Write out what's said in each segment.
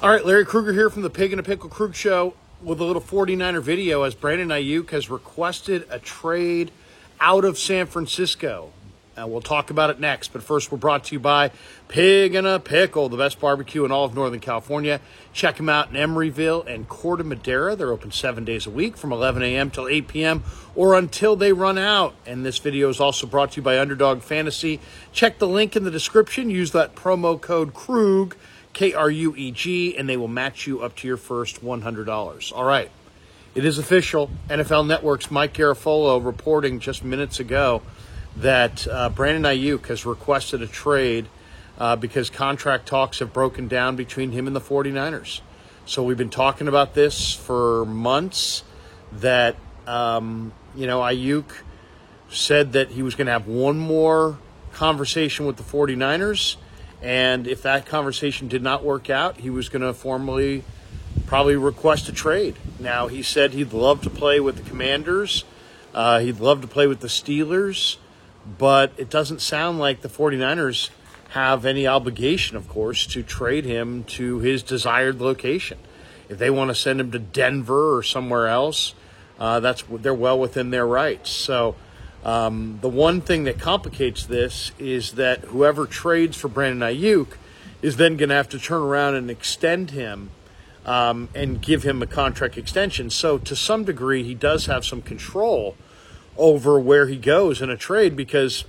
All right, Larry Krueger here from the Pig and a Pickle Krug Show with a little 49er video as Brandon Aiyuk has requested a trade out of San Francisco. We'll talk about it next, but first we're brought to you by Pig and a Pickle, the best barbecue in all of Northern California. Check them out in Emeryville and Corte Madera. They're open 7 days a week from 11 a.m. till 8 p.m. or until they run out. And this video is also brought to you by Underdog Fantasy. Check the link in the description. Use that promo code KRUG, K-R-U-E-G, and they will match you up to your first $100. All right. It is official. NFL Network's Mike Garafolo reporting just minutes ago that Brandon Aiyuk has requested a trade because contract talks have broken down between him and the 49ers. So we've been talking about this for months, that, Aiyuk said that he was going to have one more conversation with the 49ers, and if that conversation did not work out, he was going to formally probably request a trade. Now, he said he'd love to play with the Commanders. He'd love to play with the Steelers. But it doesn't sound like the 49ers have any obligation, of course, to trade him to his desired location. If they want to send him to Denver or somewhere else, they're well within their rights. So the one thing that complicates this is that whoever trades for Brandon Aiyuk is then going to have to turn around and extend him and give him a contract extension. So to some degree, he does have some control over where he goes in a trade, because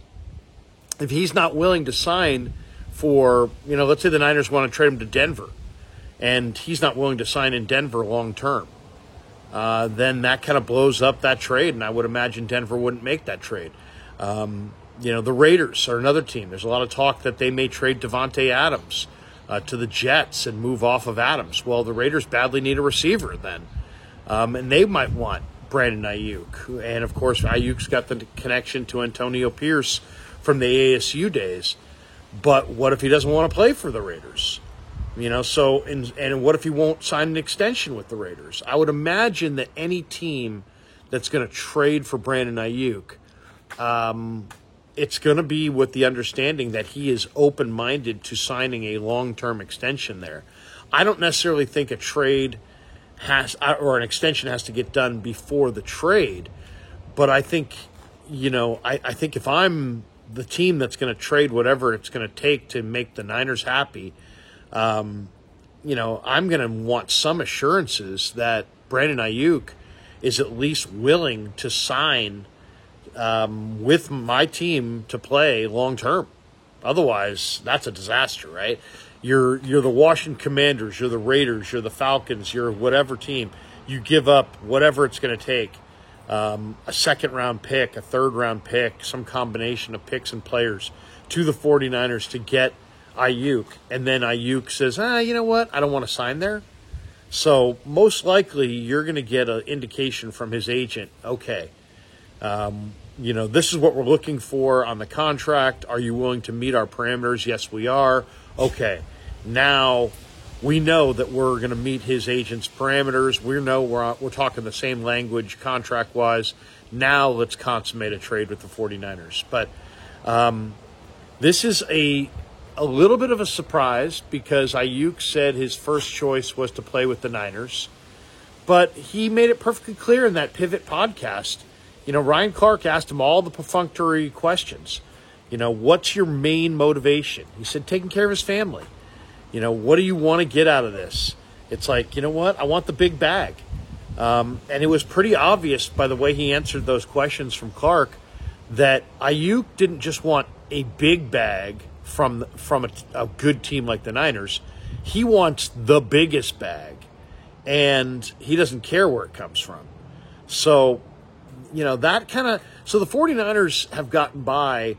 if he's not willing to sign for, let's say the Niners want to trade him to Denver, and he's not willing to sign in Denver long term, then that kind of blows up that trade, and I would imagine Denver wouldn't make that trade. The Raiders are another team. There's a lot of talk that they may trade Davante Adams to the Jets and move off of Adams. Well, the Raiders badly need a receiver then, and they might want Brandon Aiyuk. And, of course, Aiyuk's got the connection to Antonio Pierce from the ASU days. But what if he doesn't want to play for the Raiders? And what if he won't sign an extension with the Raiders? I would imagine that any team that's going to trade for Brandon Aiyuk, it's going to be with the understanding that he is open-minded to signing a long-term extension there. I don't necessarily think a trade or an extension has to get done before the trade. But I think, I think if I'm the team that's going to trade whatever it's going to take to make the Niners happy, I'm going to want some assurances that Brandon Aiyuk is at least willing to sign with my team to play long term. Otherwise, that's a disaster, right? You're the Washington Commanders, you're the Raiders, you're the Falcons, you're whatever team. You give up whatever it's going to take, a second-round pick, a third-round pick, some combination of picks and players to the 49ers to get Aiyuk. And then Aiyuk says, you know what, I don't want to sign there. So most likely you're going to get an indication from his agent, okay, this is what we're looking for on the contract. Are you willing to meet our parameters? Yes, we are. Okay, now we know that we're going to meet his agent's parameters. We know we're talking the same language contract-wise. Now let's consummate a trade with the 49ers. But this is a little bit of a surprise, because Aiyuk said his first choice was to play with the Niners. But he made it perfectly clear in that Pivot podcast. Ryan Clark asked him all the perfunctory questions. What's your main motivation? He said taking care of his family. What do you want to get out of this? It's like, what? I want the big bag. And it was pretty obvious by the way he answered those questions from Clark that Aiyuk didn't just want a big bag from a good team like the Niners. He wants the biggest bag, and he doesn't care where it comes from. So, that kind of – so the 49ers have gotten by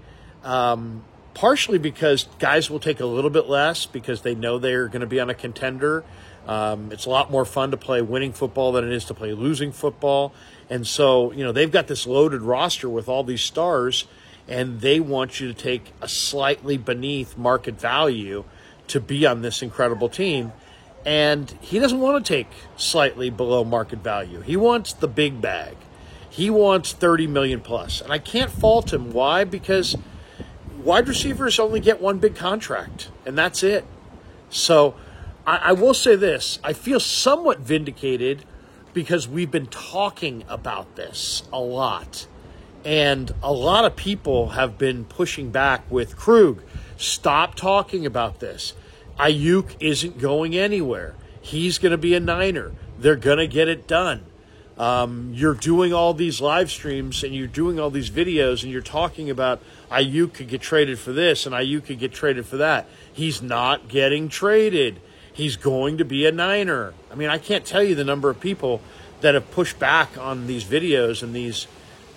partially because guys will take a little bit less because they know they're going to be on a contender. It's a lot more fun to play winning football than it is to play losing football. And so, they've got this loaded roster with all these stars, and they want you to take a slightly beneath market value to be on this incredible team. And he doesn't want to take slightly below market value. He wants the big bag. He wants $30 million plus. And I can't fault him. Why? Because wide receivers only get one big contract, and that's it. So I will say this. I feel somewhat vindicated because we've been talking about this a lot. And a lot of people have been pushing back with Krug. Stop talking about this. Aiyuk isn't going anywhere. He's going to be a Niner. They're going to get it done. You're doing all these live streams and you're doing all these videos and you're talking about Aiyuk could get traded for this and Aiyuk could get traded for that. He's not getting traded. He's going to be a Niner. I mean, I can't tell you the number of people that have pushed back on these videos and these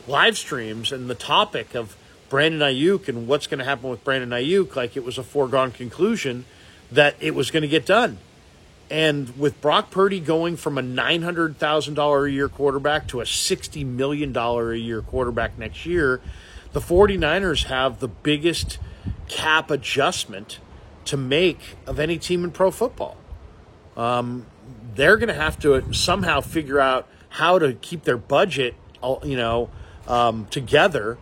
live streams and the topic of Brandon Aiyuk and what's going to happen with Brandon Aiyuk, like it was a foregone conclusion that it was going to get done. And with Brock Purdy going from a $900,000 a year quarterback to a $60 million a year quarterback next year, the 49ers have the biggest cap adjustment to make of any team in pro football. They're going to have to somehow figure out how to keep their budget, together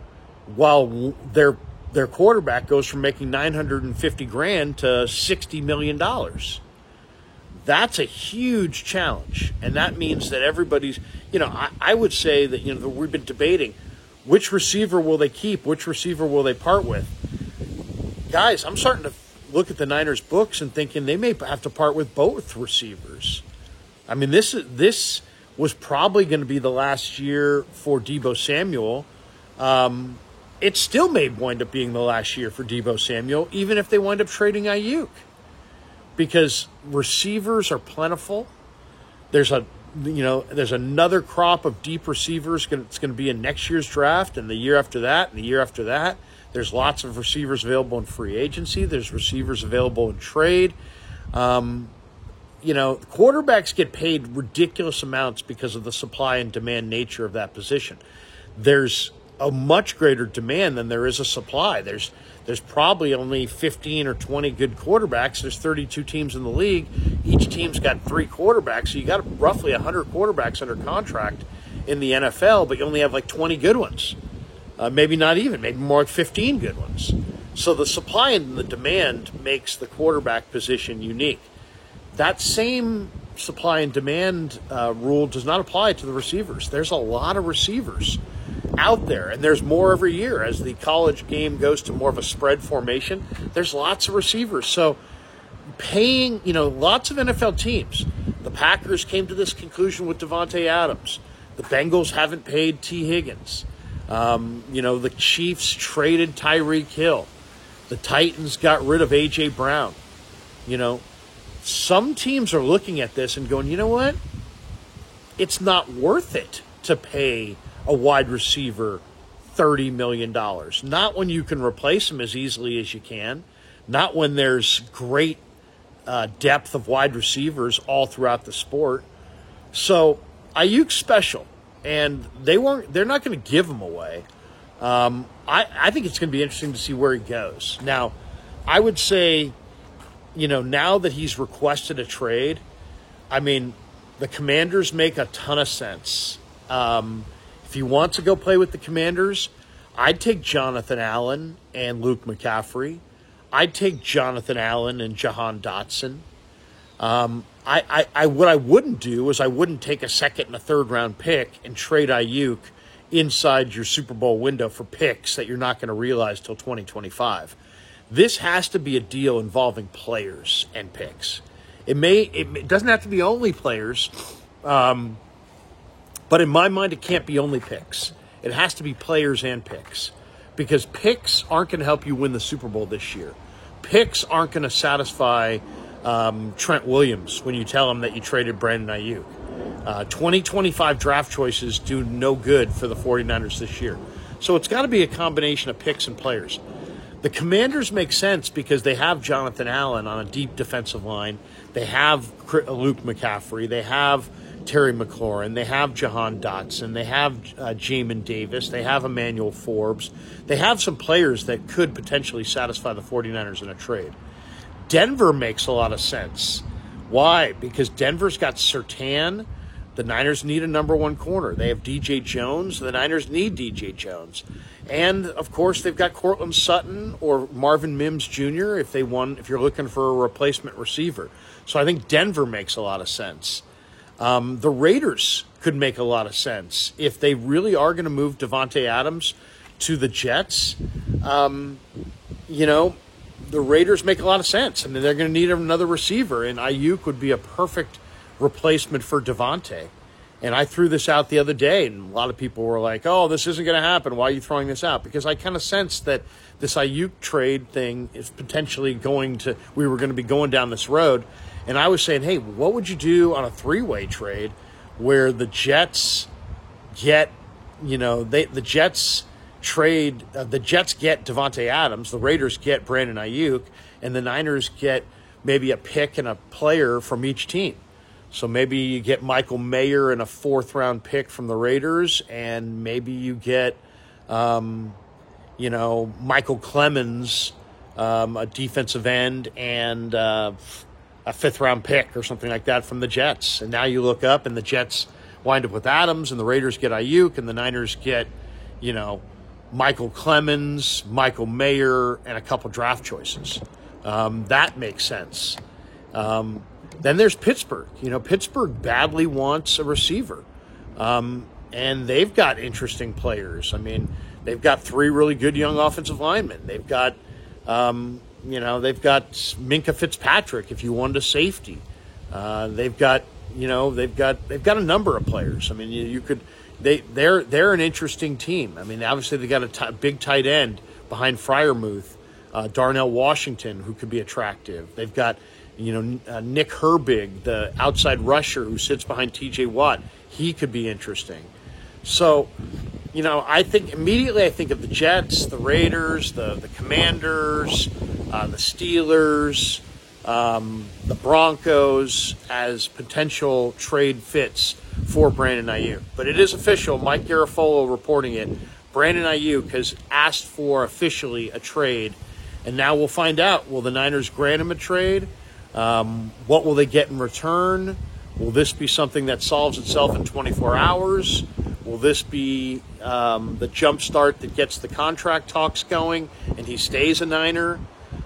while their quarterback goes from making $950,000 to $60 million. That's a huge challenge, and that means that everybody's. I would say that we've been debating which receiver will they keep, which receiver will they part with. Guys, I'm starting to look at the Niners books and thinking they may have to part with both receivers. I mean, this was probably going to be the last year for Deebo Samuel. It still may wind up being the last year for Deebo Samuel, even if they wind up trading Aiyuk, because receivers are plentiful. There's another crop of deep receivers. It's going to be in next year's draft and the year after that and the year after that. There's lots of receivers available in free agency. There's receivers available in trade. Quarterbacks get paid ridiculous amounts because of the supply and demand nature of that position. There's a much greater demand than there is a supply. There's probably only 15 or 20 good quarterbacks. There's 32 teams in the league. Each team's got 3 quarterbacks, so you got roughly 100 quarterbacks under contract in the NFL, but you only have like 20 good ones. Maybe not even, maybe more like 15 good ones. So the supply and the demand makes the quarterback position unique. That same supply and demand rule does not apply to the receivers. There's a lot of receivers out there, and there's more every year as the college game goes to more of a spread formation. There's lots of receivers. So paying, lots of NFL teams. The Packers came to this conclusion with Devontae Adams. The Bengals haven't paid T. Higgins. The Chiefs traded Tyreek Hill. The Titans got rid of A.J. Brown. Some teams are looking at this and going, you know what? It's not worth it to pay a wide receiver $30 million. Not when you can replace him as easily as you can. Not when there's great depth of wide receivers all throughout the sport. So Aiyuk's special, and they're not going to give him away. I think it's going to be interesting to see where he goes. Now, I would say, now that he's requested a trade, I mean, the Commanders make a ton of sense. If he wants to go play with the Commanders, I'd take Jonathan Allen and Luke McCaffrey. I'd take Jonathan Allen and Jahan Dotson. What I wouldn't do is I wouldn't take a second and a third round pick and trade Aiyuk inside your Super Bowl window for picks that you're not going to realize till 2025. This has to be a deal involving players and picks. It doesn't have to be only players, but in my mind, it can't be only picks. It has to be players and picks, because picks aren't going to help you win the Super Bowl this year. Picks aren't going to satisfy Trent Williams when you tell him that you traded Brandon Aiyuk. 2025 draft choices do no good for the 49ers this year. So it's got to be a combination of picks and players. The Commanders make sense because they have Jonathan Allen on a deep defensive line. They have Luke McCaffrey. They have Terry McLaurin. They have Jahan Dotson. They have Jamin Davis. They have Emmanuel Forbes. They have some players that could potentially satisfy the 49ers in a trade. Denver makes a lot of sense. Why? Because Denver's got Surtain. The Niners need a number one corner. They have DJ Jones. The Niners need DJ Jones. And, of course, they've got Cortland Sutton or Marvin Mims Jr. if you're looking for a replacement receiver. So I think Denver makes a lot of sense. The Raiders could make a lot of sense if they really are going to move Davante Adams to the Jets. The Raiders make a lot of sense. I mean, they're going to need another receiver, and Ayuk would be a perfect replacement for Davante. And I threw this out the other day, and a lot of people were like, oh, this isn't going to happen. Why are you throwing this out? Because I kind of sensed that this Ayuk trade thing is potentially we were going to be going down this road. And I was saying, hey, what would you do on a three-way trade where the Jets get, the Jets get Davante Adams, the Raiders get Brandon Ayuk, and the Niners get maybe a pick and a player from each team. So maybe you get Michael Mayer and a fourth-round pick from the Raiders, and maybe you get, Michael Clemens, a defensive end, and a fifth-round pick or something like that from the Jets. And now you look up, and the Jets wind up with Adams, and the Raiders get Ayuk, and the Niners get, Michael Clemens, Michael Mayer, and a couple draft choices. That makes sense. Then there's Pittsburgh. Pittsburgh badly wants a receiver. And they've got interesting players. I mean, they've got three really good young offensive linemen. They've got, they've got Minkah Fitzpatrick if you wanted a safety. They've got a number of players. I mean, they're an interesting team. I mean, obviously they got a big tight end behind Freiermuth, Darnell Washington, who could be attractive. They've got, Nick Herbig, the outside rusher who sits behind T.J. Watt. He could be interesting. So, I think of the Jets, the Raiders, the Commanders, the Steelers, the Broncos as potential trade fits for Brandon Ayuk. But it is official. Mike Garafolo reporting it. Brandon Ayuk has asked for officially a trade, and now we'll find out. Will the Niners grant him a trade? What will they get in return? Will this be something that solves itself in 24 hours? Will this be the jump start that gets the contract talks going and he stays a Niner?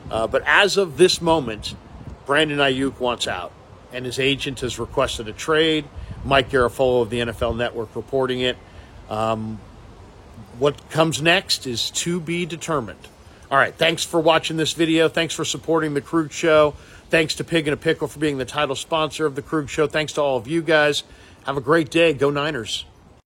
But as of this moment, Brandon Ayuk wants out, and his agent has requested a trade. Mike Garafolo of the NFL Network reporting it. What comes next is to be determined. All right, thanks for watching this video. Thanks for supporting The Krug Show. Thanks to Pig and a Pickle for being the title sponsor of The Krug Show. Thanks to all of you guys. Have a great day. Go Niners.